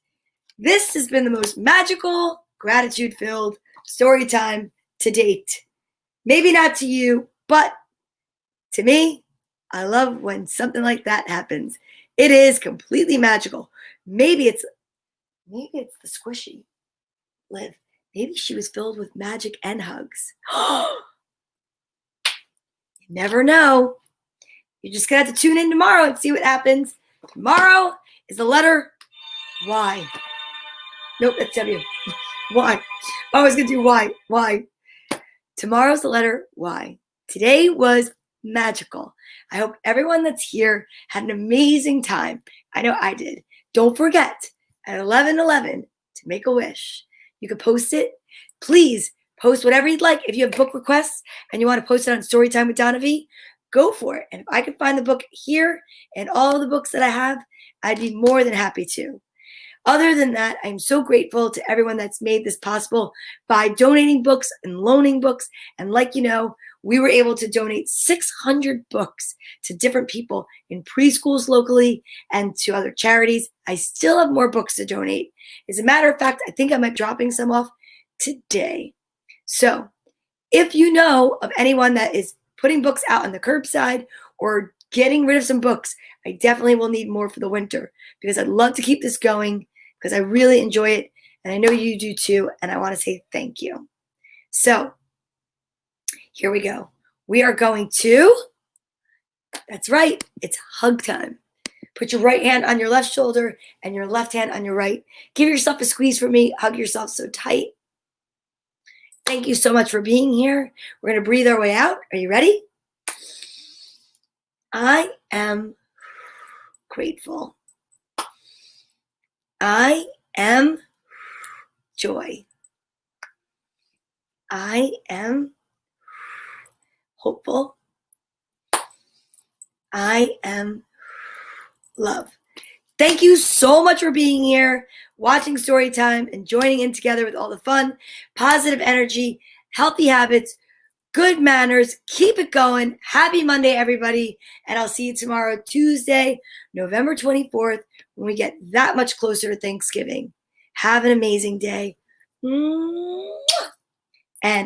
This has been the most magical, gratitude-filled story time to date. Maybe not to you, but to me, I love when something like that happens. It is completely magical. Maybe it's the squishy Liv. Maybe she was filled with magic and hugs. You never know. You're just going to have to tune in tomorrow and see what happens. Tomorrow is the letter Y. Nope, that's W. Y. I was going to do Y. Y. Tomorrow's the letter Y. Today was magical. I hope everyone that's here had an amazing time. I know I did. Don't forget at 11:11 to make a wish. You can post it. Please post whatever you'd like. If you have book requests and you want to post it on Storytime with Donna Vee, go for it. And if I could find the book here and all of the books that I have, I'd be more than happy to. Other than that, I'm so grateful to everyone that's made this possible by donating books and loaning books. And like you know, we were able to donate 600 books to different people in preschools locally and to other charities. I still have more books to donate. As a matter of fact, I think I might be dropping some off today. So if you know of anyone that is putting books out on the curbside or getting rid of some books, I definitely will need more for the winter because I'd love to keep this going because I really enjoy it. And I know you do too. And I want to say thank you. So here we go. We are going to, that's right, it's hug time. Put your right hand on your left shoulder and your left hand on your right. Give yourself a squeeze for me. Hug yourself so tight. Thank you so much for being here. We're going to breathe our way out. Are you ready? I am grateful. I am joy. I am hopeful. I am love. Thank you so much for being here, watching Storytime, and joining in together with all the fun, positive energy, healthy habits, good manners. Keep it going. Happy Monday, everybody. And I'll see you tomorrow, Tuesday, November 24th, when we get that much closer to Thanksgiving. Have an amazing day. And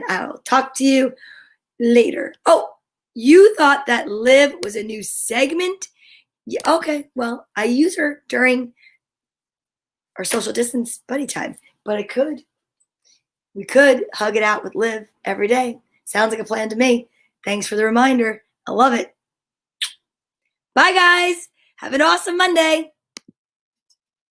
I'll talk to you later. Oh, you thought that Liv was a new segment Yeah, okay. Well, I use her during our social distance buddy time, but we could hug it out with Liv every day. Sounds like a plan to me. Thanks for the reminder. I love it. Bye, guys. Have an awesome Monday.